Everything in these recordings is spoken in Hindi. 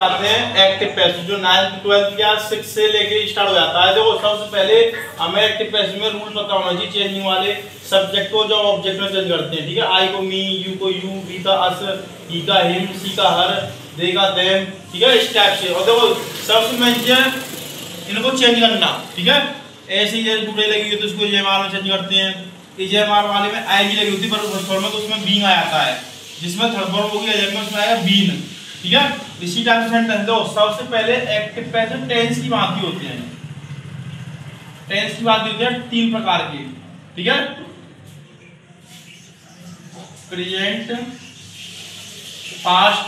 आते हैं एक्टिव पैसिव जो 9th 12th या 6 से लेके स्टार्ट हो जाता है। देखो सबसे पहले हमें एक्टिव पैसिव में रूल पता होना चाहिए चेंजिंग वाले। सब्जेक्ट को जो ऑब्जेक्ट में चेंज करते हैं, ठीक है। आई को मी, यू को यू, वी का अस, ही का हिम, सी का हर, दे का देम, ठीक है, इस टाइप से। और देखो सबसे मेन चीज इनको चेंज करना, ठीक है। ऐसे ये टुडे लगी हुई तो उसको जेएमआर में चेंज करते हैं। जेएमआर वाले में आई भी लगी होती है पर फर्स्ट फॉर्म में तो उसमें बीइंग आ जाता है, जिसमें थर्ड फॉर्म होगी एजेक्ट में उसमें आएगा बीन, ठीक है। इसी टाइप से सेंटेंस दो। सबसे पहले एक्टिव पैसिव टेंस की बात होती है। टेंस की बात होती है 3 प्रकार की, ठीक है। Present, past,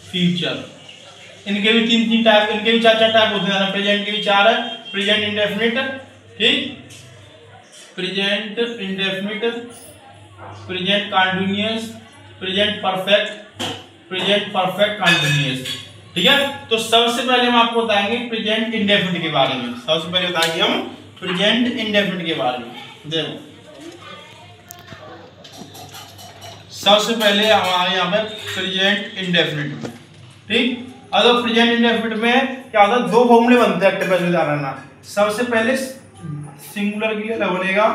future. इनके भी 3 टाइप, इनके भी 4 टाइप होते हैं। प्रेजेंट के भी 4 है। प्रेजेंट इंडेफिनिट, ठीक, present indefinite, present continuous, present perfect, present perfect continuous, ठीक है। तो सबसे पहले हम आपको बताएंगे प्रेजेंट इंडेफिनिट के बारे में। सबसे पहले बताएंगे हम प्रेजेंट इंडेफिनिट के बारे में। देखो सबसे पहले हमारे यहाँ पे प्रेजेंट इंडेफिनिट में, ठीक। अगर प्रेजेंट इंडेफिनिट में क्या होता है, 2 फॉर्मूले बनते हैं एक्टिव पैसिव में, ध्यान रखना। सबसे पहले सिंगुलर के लिए बनेगा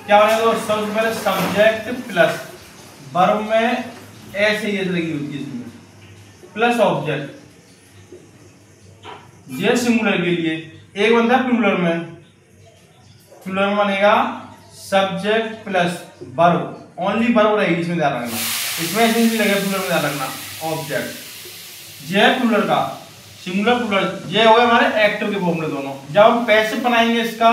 क्या बनेगा, तो सबसे पहले सब्जेक्ट प्लस वर्ब में ऐसे ये लगी होती है इसमें प्लस ऑब्जेक्ट। ये सिंगुलर के लिए एक बनता है प्लूरल में। प्लूरल में बनेगा subject plus verb, only verb रहेगी इसमें, ध्यान रखना। इसमें ऐसे नहीं लगेगा प्लूरल में, ध्यान रखना। ऑब्जेक्ट ये है प्लूरल का, सिंगुलर प्लूरल ये हो गए हमारे एक्टिव के फॉर्मूले दोनों। जब हम पैसिव बनाएंगे इसका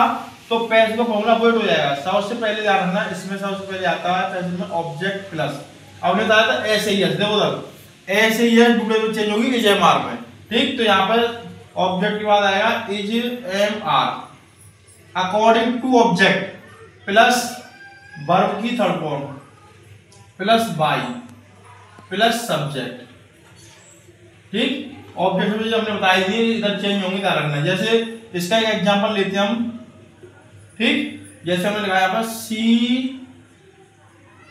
तो पैसिव का फॉर्मूला अवॉइड हो जाएगा। सबसे पहले ध्यान रखना, इसमें सबसे पहले आता है पैसिव में ऑब्जेक्ट प्लस, आपने बताया था ऐसे ही है। देखो तब ऐसे ही है, टुडे में चेंज होगी इज एम आर में, ठीक। तो यहाँ पर ऑब्जेक्ट के बाद आएगा is am are according to object plus verb की third form plus by plus subject, ठीक। ऑब्जेक्ट में जो हमने बताई थी इधर चेंज होंगे, ध्यान रखना। जैसे इसका एक एग्जांपल लेते हैं हम, ठीक। जैसे हमने लगाया पर सी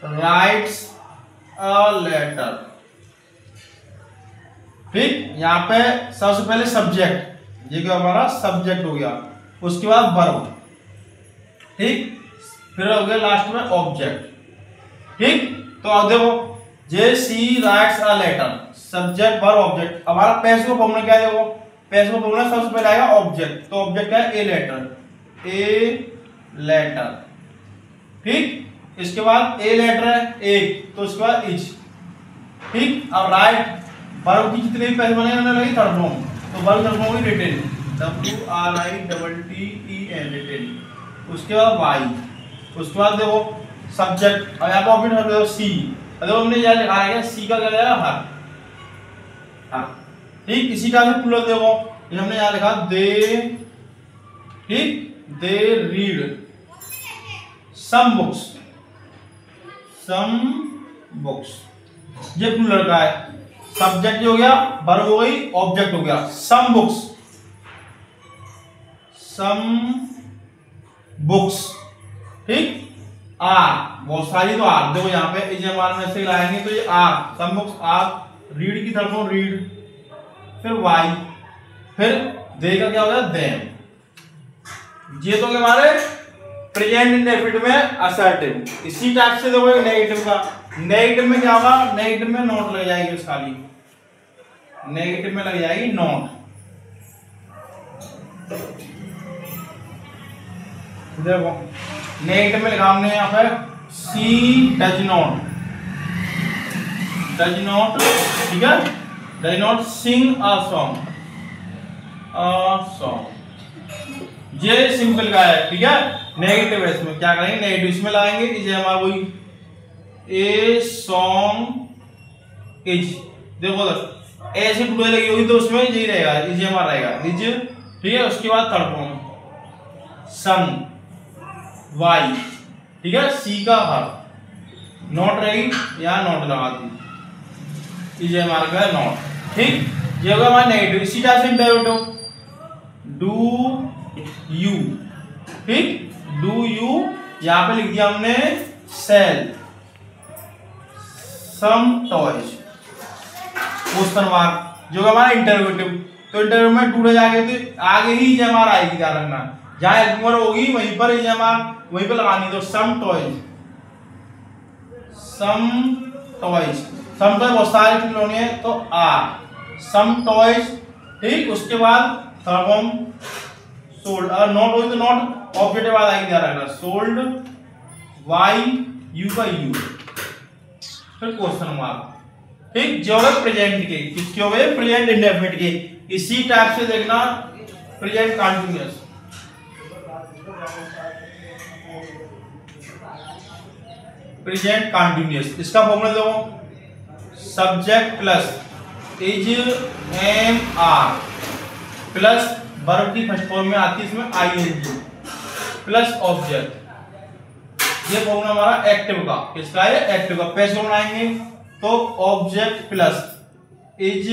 राइट्स अ लेटर, ठीक। यहाँ पे सबसे पहले सब्जेक्ट, ये क्या हमारा सब्जेक्ट हो गया, उसके बाद वर्ब, ठीक, फिर हो गया लास्ट में ऑब्जेक्ट, ठीक। तो अब देखो J C writes a letter, subject verb object. हमारा पैसिव का फॉर्मूला क्या है, देखो पैसिव का फॉर्मूला सबसे पहले आएगा ऑब्जेक्ट, तो ऑब्जेक्ट है ए लेटर, ए लेटर, ठीक। इसके बाद ए लेटर है एक, तो उसके बाद इज, ठीक। अब राइट वर्ब की जितने भी पैसिव बनेंगे लगी थर्ड फॉर्म, तो वर्ब थर्ड फॉर्म होगी रिटेन, WRITTEN रिटेन। उसके बाद वाई, उसके बाद देखो सब्जेक्ट, अब यहाँ पे ऑब्जेक्ट देखो सी, देखो हमने यहाँ लिखा है सी का क्या जाएगा हर, हाँ, ठीक। इसी का भी प्लस देखो ये हमने यहाँ लिखा दे, ठीक, they read some books, some books, ये प्लूरल का है। सब्जेक्ट हो गया, वर्ब हो गई, ऑब्जेक्ट हो गया, सम बुक्स, सम बुक्स, ठीक। आर बहुत सारी, तो आर देखो यहाँ पे इज एम आर में से लाएंगे तो ये are some books are, read की तरफ रीड, फिर वाई, फिर दे का क्या हो गया देम। ये तो हमारे प्रेजेंट इंडेफिनिट में असर्टिव। इसी टाइप से देखो नेगेटिव का, नेगेटिव में क्या होगा, नेगेटिव में नोट लग जाएगी, उस खाली नेगेटिव में लग जाएगी नोट। देखो नेगेटिव में लिखा हमने यहाँ पर she does not, does not, ठीक है, does not sing a song, a song. ये सिंपल का है, ठीक है। नेगेटिव है, इसमें क्या करेंगे, नेगेटिव इसमें लाएंगे इज हमारा वही ए सॉन्ग इज। देखो ऐसे टुडे लगी होगी तो उसमें यही रहेगा, इज हमारा रहेगा इज, ठीक है। उसके बाद थर्ड फॉर्म सन वाई, ठीक है, सी का हर, नॉट रहेगी यहाँ नॉट लगा दी, इज हमारा का नॉट, ठीक। ये होगा हमारा नेगेटिव। इसी टाइप से इंडेफिनिट डू यू, ठीक, डू यू यहाँ पे लिख दिया हमने sell, some toys, question mark जो हमारा इंटरोगेटिव, तो इंटरोगेटिव में 2 जाएंगे तो आगे ही जेएमआर आएगी, ध्यान रखना जहां एल्फमर होगी वहीं पर जेएमआर वहीं पर लगानी। तो सम टॉयज बहुत सारे खिलौने हैं तो आर सम टॉयज, ठीक। उसके बाद थर्ड फॉर्म सोल्ड, अगर नॉट हो तो नॉट ऑब्जेक्ट के बाद आएगी, ध्यान रखना सोल्ड वाई यू का यू, फिर क्वेश्चन मार्क, ठीक। जो है प्रेजेंट के, किसके हो गए प्रेजेंट इंडेफिनिट के। इसी टाइप से देखना प्रेजेंट कंटीन्यूअस, प्रेजेंट कंटीन्यूअस इसका फॉर्मूला देखो subject plus is am are plus verb की फर्स्ट फॉर्म में आती है इसमें आईएनजी प्लस ऑब्जेक्ट, ये फॉर्मूला हमारा एक्टिव का, किसका है एक्टिव का। पैसे बनाएंगे तो object plus is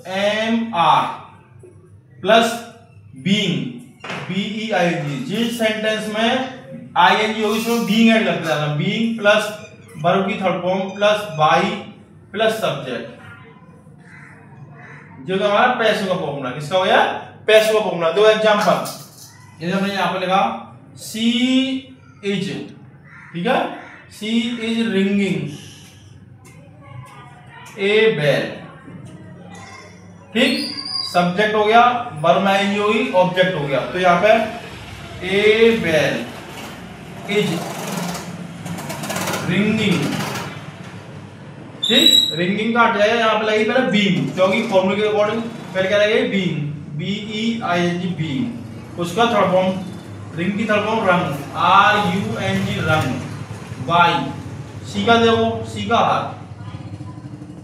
am are plus being BEIG, जिस सेंटेंस में आईएनजी होगी उसमें बीइंग ऐड करते जाना, बीइंग प्लस वर्ब की third form plus by plus subject, जो कि हमारा पैसों का फॉर्मूला, किसका हो गया पैसों का फॉर्मूला। दो एग्जांपल, जैसे हमने यहां पर लिखा सी इज, ठीक है, सी इज रिंगिंग ए बेल, ठीक। सब्जेक्ट हो गया, वर्ब में होगी, ऑब्जेक्ट हो गया, तो यहां पे ए बेल इज रिंगिंग, ठीक। रिंगिंग का हट जाएगा, यहां पे लगेगी पहले बीइंग, क्योंकि फॉर्मूले के अकॉर्डिंग पहले क्या लगेगी बीइंग, बीईआईएनजी बीइंग। उसका थर्ड फॉर्म रिंग की थर्ड फॉर्म रंग, आरयूएनजी रंग, वाई सी का देखो सी का हाथ,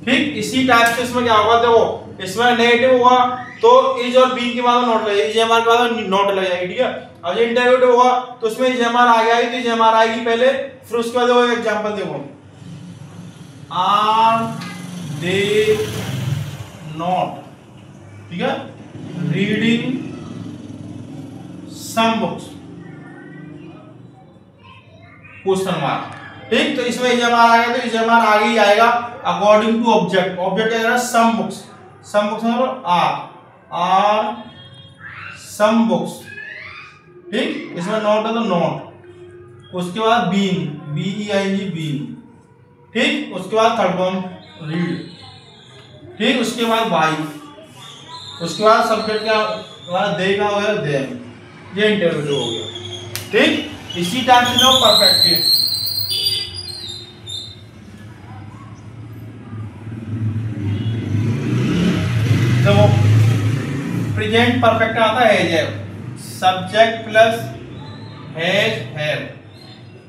ठीक। इसी टाइप से इसमें क्या होगा देखो, इसमें नेगेटिव होगा तो इज और बीइंग के बाद नॉट लगेगी, जेएमआर के बाद नॉट लग जाएगी, ठीक है। अब जो इंटरोगेटिव होगा तो उसमें जेएमआर आ गया, तो जेएमआर आएगी पहले, फिर उसके बाद देखो एग्जांपल देखो आर दे नॉट, ठीक है, reading some books, question mark, ठीक। तो इसमें जेएमआर आ गया तो जेएमआर आगे ही आएगा अकॉर्डिंग टू ऑब्जेक्ट, ऑब्जेक्ट क्या है सम बुक्स, सम बुक्स मतलब आर सम बुक्स, ठीक। इसमें नॉट है तो नॉट, उसके बाद बीइंग बीईआईएनजी बीइंग, ठीक। उसके बाद थर्ड फॉर्म रीड, ठीक। उसके बाद बाई, उसके बाद सब्जेक्ट क्या दे का हो गया देम, ये इंटरोगेटिव हो गया, ठीक। इसी टाइप से जो परफेक्ट है, देखो प्रेजेंट परफेक्ट आता है subject plus has have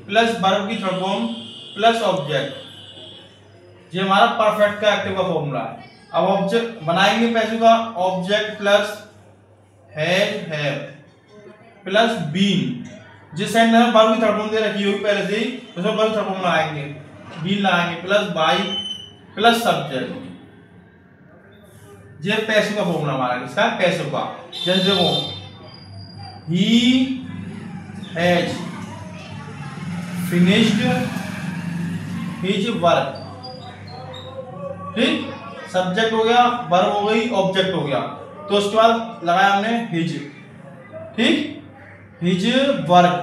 plus verb की थर्ड फॉर्म प्लस ऑब्जेक्ट, ये हमारा परफेक्ट का एक्टिव का फॉर्मूला है। अब ऑब्जेक्ट बनाएंगे पैसे का, object plus has have plus been, जिस सेंटेंस में वर्ब की थर्ड फॉर्म दे रखी होगी पहले से ही, उसमें वर्ब की थर्ड फॉर्म लगाएंगे, बीन लगाएंगे प्लस बाई प्लस सब्जेक्ट, ये पैसों का फॉर्मूला हमारा, किसका पैसों का। जैसे देखो he has finished his work, ठीक। सब्जेक्ट हो गया, वर्ब हो गई, ऑब्जेक्ट हो गया, तो उसके बाद लगाया हमने हिज, ठीक, हिज वर्क,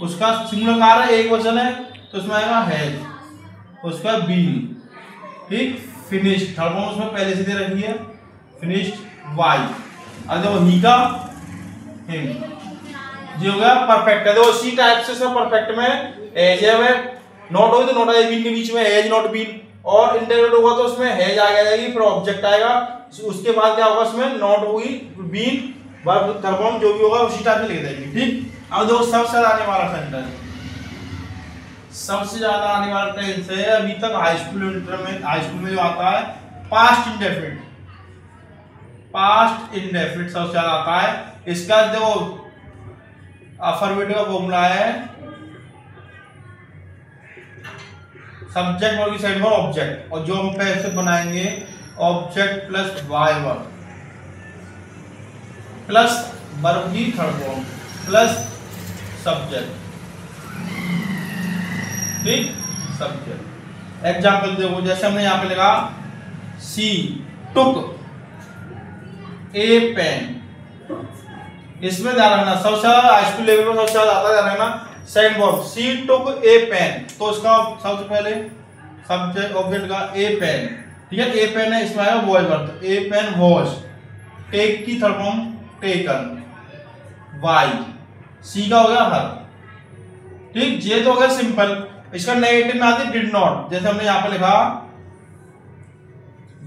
उसका सिंगुलर कार है, एक वचन है तो उसमें आएगा हैज, उसका बीन, ठीक। फिनिश्ड थर्ड फॉर्म उसमें पहले से दे रखी है, फिनिश्ड वाई। अब देखो ही का हिम, जो हो गया परफेक्ट है। देखो इसी टाइप से सब परफेक्ट में एज है, नॉट होगी तो नॉट आएगी, बीन के बीच में एज नॉट बीन, और इंटरोगेटिव होगा तो उसमें हैज आ जाएगी, फिर ऑब्जेक्ट आएगा, उसके बाद क्या होगा उसमें नॉट होगी, बीन वर्ब थर्ड फॉर्म जो भी होगा उसी टाइप से लिख देंगे, ठीक। अब देखो सबसे ज्यादा आने वाला सेंटेंस, सबसे ज्यादा आने वाला टेंस है अभी तक हाई स्कूल में जो आता है पास्ट इंडेफिनिट, पास्ट इंडेफिनिट सबसे ज्यादा आता है। इसका देखो अफर्मेटिव का फॉर्मूला है सब्जेक्ट वर्ब की साइड में ऑब्जेक्ट, और जो हम पैसे बनाएंगे object plus by verb plus verb की थर्ड फॉर्म प्लस सब्जेक्ट, ठीक। सब्जेक्ट एग्जांपल देखो, जैसे हमने यहाँ पे लिखा सी टुक ए पेन। इसमें ध्यान रखना सबसे ज्यादा हाई स्कूल लेवल में सबसे ज्यादा आता ध्यान रखना सेकंड वर्ब सी टुक ए पेन। तो इसका सबसे पहले सब्जेक्ट ऑब्जेक्ट का ए पेन, ठीक है, ए पेन है, इसमें आएगा was verb, a pen was. Take की थर्ड फॉर्म टेकन, वाई। सी का हो गया हर, ठीक, जे तो हो गया सिंपल। इसका नेगेटिव में आती डिड नॉट, जैसे हमने यहां पर लिखा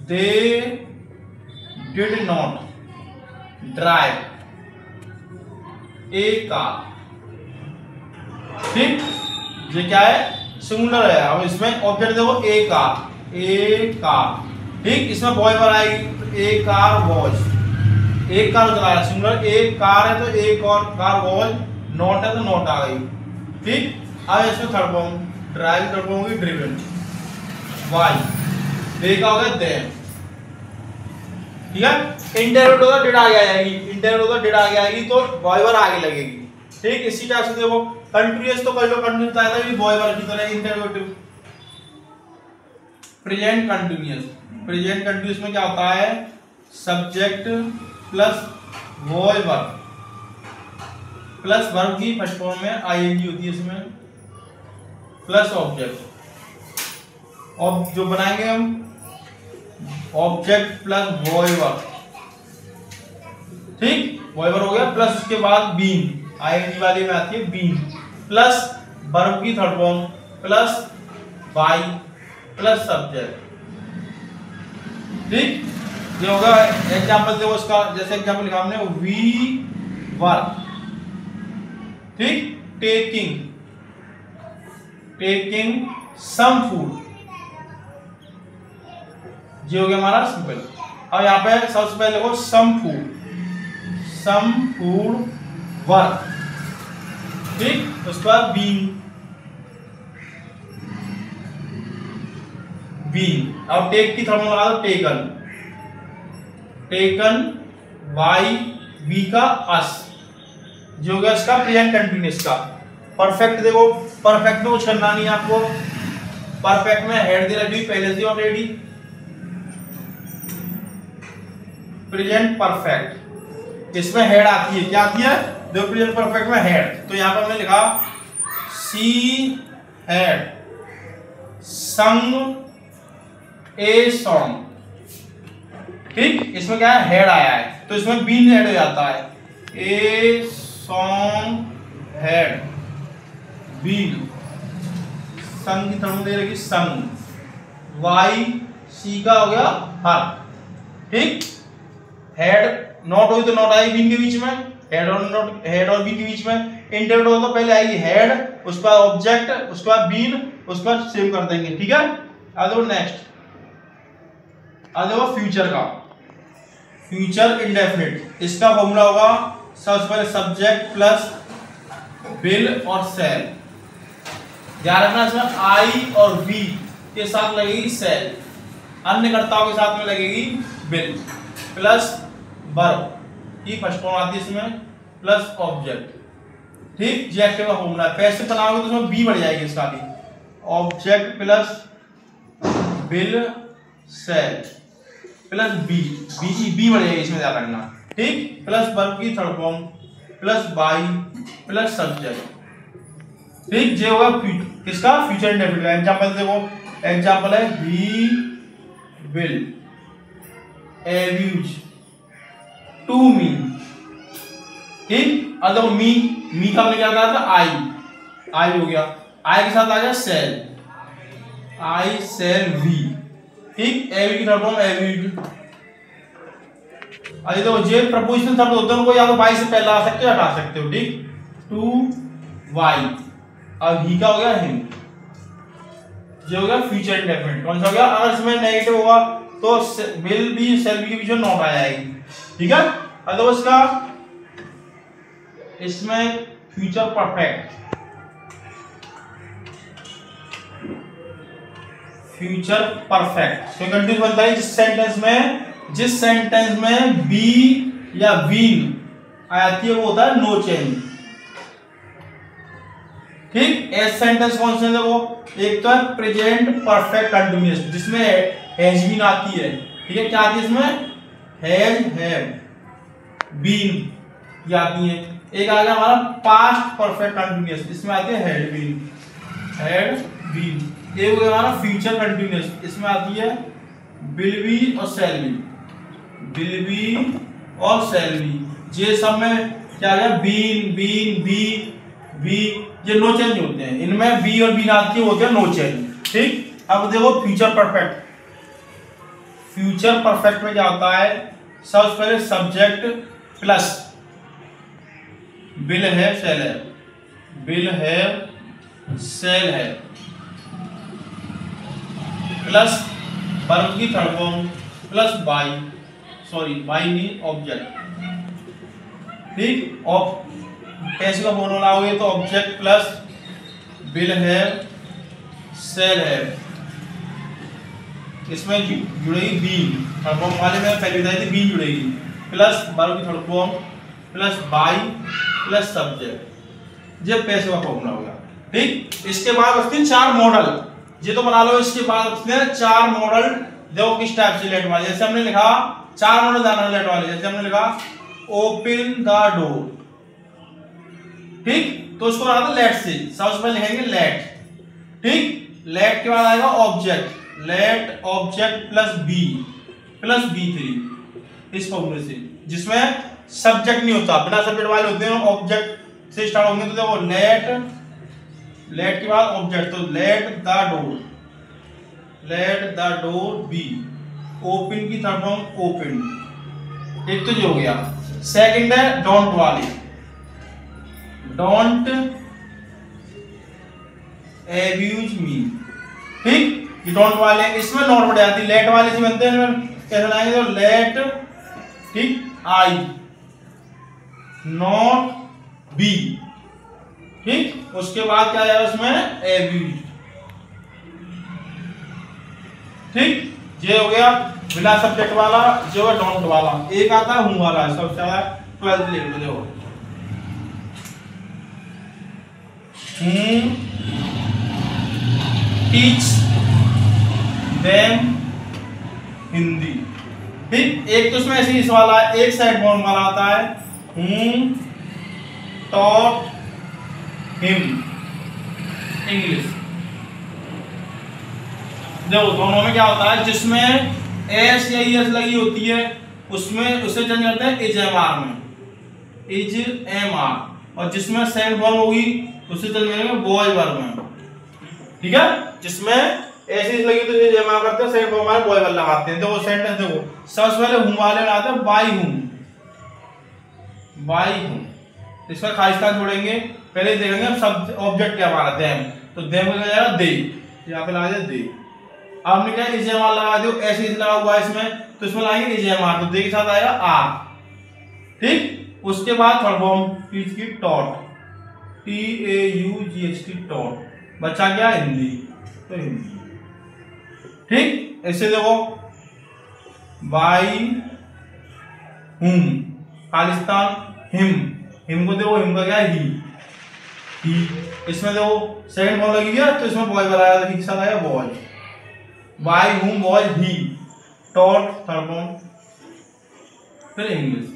they did not drive A car, ठीक, ये क्या है सिंगुलर है। अब इसमें ऑब्जेक्ट देखो ए कार, ठीक, इसमें बॉय पर आएगी तो ए कार वॉज, एक कार चला रहा है सिंगुलर, एक कार है तो एक और कार वॉज, नॉट है तो नॉट आ गई, ठीक। अब इसमें third form drive, third form होगी ड्रिवन, वाई। दे का हो गया देम, ठीक है। इंटरव्यू होगा डिड आगे आएगी, इंटरव्यू होगा डिड आगे आएगी तो बॉय वर आगे लगेगी, ठीक। इसी टाइप से देखो कंटीन्यूअस तो कर लो, कंटीन्यूअस आएगा भी बॉय वर की तरह। Interrogative present continuous, present continuous में क्या होता है subject plus why verb plus verb की फर्स्ट फॉर्म में आईएनजी होती है इसमें, प्लस ऑब्जेक्ट। और जो बनाएंगे हम ऑब्जेक्ट प्लस वॉय वर्ब, ठीक, वॉय वर्ब हो गया, प्लस उसके बाद बीन, आईएनजी वाली में आती है बीन, प्लस वर्ब की third form plus by plus subject, ठीक। ये होगा एग्जांपल देखो उसका, जैसे एग्जांपल लिखा हमने वी वर्क, ठीक, टेकिंग सम फूड, ये हो गया हमारा सिंपल। अब यहाँ पे सबसे पहले देखो सम फूड वर्क, ठीक, उसके बाद बीन, अब टेक की थर्ड लगा दो टेकन, वाई, वी का अस, जो हो गया इसका प्रेजेंट कंटीन्यूअस का। परफेक्ट देखो, परफेक्ट में कुछ करना नहीं है आपको, परफेक्ट में हेड दे रखी पहले से ऑलरेडी, प्रेजेंट परफेक्ट, इसमें हेड आती है, क्या आती है देखो प्रेजेंट परफेक्ट में हेड, तो यहां पर हमने लिखा सी हैड संग ए सॉन्ग, ठीक, इसमें क्या है हेड आया है तो इसमें बीन हेड हो जाता है, ए सॉन्ग हेड बीन, संग की थर्ड दे रखी संग, वाई, सी का हो गया हर, ठीक। हेड नॉट हुई तो नॉट आई बीन के बीच में, हेड और बीन के बीच में। इंटरव्यू हो तो पहले आएगी हेड, उसके बाद ऑब्जेक्ट, उसके बाद बीन, उसके बाद सेव कर देंगे, ठीक है। अब देखो नेक्स्ट, अब देखो फ्यूचर का, फ्यूचर इंडेफिनिट, इसका फॉर्मूला होगा सबसे पहले सब्जेक्ट प्लस विल और सेल। ध्यान रखना इसमें आई और वी के साथ लगेगी सेल, अन्य कर्ताओं के साथ में लगेगी विल, प्लस वर्ब की फर्स्ट फॉर्म आती है इसमें, प्लस ऑब्जेक्ट, ठीक। जेक्टिव का फॉर्मूला पैसे बनाओगे तो इसमें बी बढ़ जाएगी इसका भी, object plus will sell plus be बढ़ जाएगी इसमें, ध्यान रखना, ठीक, प्लस वर्ब की third form plus by plus subject, ठीक। जे होगा किसका फ्यूचर इंडेफिनिट का। एग्जांपल देखो, एग्जांपल है he will abuse to me, ठीक। अब देखो मी का हमने क्या कहा था आई हो गया, आई के साथ आ गया सेल, आई सेल वी, ठीक, एवी की थर्ड फॉर्म एवीड। अरे देखो जे प्रपोजिशनल शब्द होते हैं उनको या तो वाई से पहला आ सकते हो हटा सकते हो, ठीक, टू वाई। अब ही का हो गया हिम, ये हो गया फ्यूचर इंडेफिनिट। कौन सा हो गया, अगर इसमें नेगेटिव होगा तो विल बी सेल बी के बीच में नॉट आ जाएगी, ठीक है। अगर इसका इसमें फ्यूचर परफेक्ट, फ्यूचर परफेक्ट तो कंटीन्यूअस बनता है जिस सेंटेंस में बी या वीन आती है वो होता है नो चेंज, ठीक। एस सेंटेंस कौन से है वो, एक तो है प्रेजेंट परफेक्ट कंटीन्यूअस जिसमें हैज बीन आती है, ठीक है, क्या आती है इसमें, हैज, हैव, बीन ये आती है। एक आ गया हमारा पास्ट परफेक्ट कंटिन्यूअस, इसमें आती है हैड बीन, हैड बीन। एक हो गया हमारा फ्यूचर कंटिन्यूअस, इसमें आती है विल बी और शैल बी, विल बी और शैल बी। ये सब में क्या आ गया, बीन, बीन, बी, ये नो चेंज होते हैं, इनमें बी और बीन आती है, होते हैं नो चेंज, ठीक। अब देखो फ्यूचर परफेक्ट, फ्यूचर परफेक्ट में क्या होता है, सबसे पहले सब्जेक्ट प्लस विल है, शैल है, विल है, शैल है, प्लस वर्ब की third form, plus by, sorry by नहीं, ऑब्जेक्ट, ठीक। और कैसे का फॉर्मूला लाओगे तो ऑब्जेक्ट प्लस विल है, शैल है, इसमें जुड़ेगी बीन, थर्ड फॉर्म वाले में पहले बताई थी बीन जुड़ेगी, प्लस वर्ब की third form, plus by, plus subject, ये पैसे का फॉर्मूला होगा, ठीक। इसके बाद उसके 4 मॉडल, ये तो बना लो। इसके बाद उसने 4 मॉडल देखो किस टाइप से लेट वाले, जैसे हमने लिखा 4 मॉडल जाना लेट वाले, जैसे हमने लिखा ओपन द डोर, ठीक, तो उसको बनाते लेट से, सबसे पहले लिखेंगे लेट, ठीक। लेट के बाद आएगा ऑब्जेक्ट, लेट ऑब्जेक्ट प्लस बी3, इस फॉर्मूले से, जिसमें सब्जेक्ट नहीं होता, बिना सब्जेक्ट वाले होते हैं, ऑब्जेक्ट से स्टार्ट होंगे, तो देखो लेट के बाद ऑब्जेक्ट, तो let the door be, open की थर्ड फॉर्म ओपन, एक तो जो हो गया। सेकंड है डोंट वाली, डोंट एब्यूज मी, ठीक, ये डोंट वाले, इसमें नॉट बढ़ जाती, लेट वाले से बनते हैं, कैसे लाएंगे तो लेट, ठीक, आई नॉट बी, ठीक। उसके बाद क्या आया उसमें एब्यूज, ठीक, ये हो गया बिना सब्जेक्ट वाला, जो है डोंट वाला। एक आता है हूं वाला, सबसे ज्यादा 12th लिख लो, देखो टीच देम हिंदी, ठीक। एक तो इसमें ऐसे इस वाला, एक साइड फॉर्म वाला आता है हूं टॉट हिम इंग्लिश। देखो दोनों में क्या होता है, जिसमें एस या एस लगी होती है उसमें उसे चेंज करते हैं इज एम आर में, इज एम आर, और जिसमें सेकंड फॉर्म होगी उसे चेंज करेंगे बॉय वर्ब में, ठीक है। जिसमें ऐसे लगी तो इज एम आर करते हैं, सेकंड फॉर्म में बॉय वर्ब लगाते हैं। देखो सेंटेंस देखो, सबसे पहले हूं वाले में आता है बाई हूं, बाई हूं, इसमें खालिस्तान जोड़ेंगे, पहले देखेंगे सब ऑब्जेक्ट क्या हमारा देम, तो देम का जाएगा दे, यहाँ पे लगा दे दे। अब हमने क्या इज एम आर लगा दो, ऐसे ही लगा हुआ है इसमें, तो इसमें लगाएंगे इज एम आर, तो दे के साथ आएगा आर, ठीक। उसके बाद थर्ड फॉर्म टीच की टॉट, TAUGHT टॉट, बच्चा क्या हिंदी, तो हिंदी, ठीक। ऐसे देखो बाई हूं, खालिस्तान हिम, हिम को देखो, हिम का क्या है ही, इसमें देखो सेकंड फॉर्म लगी गया, तो इसमें बॉय बनाया, तो साथ आया बॉय, बाय हूम बॉय ही, टॉट थर्ड फॉर्म, फिर इंग्लिश,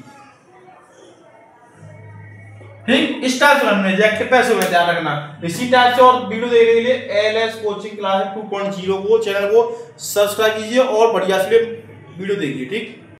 ठीक। इस टाइप से हमने एडजेक्टिव पैसे में ध्यान रखना। इसी टाइप से और वीडियो देखने के लिए LS कोचिंग क्लास 2.0 को चैनल को सब्सक्राइब कीजिए और बढ़िया से वीडियो देखिए, ठीक।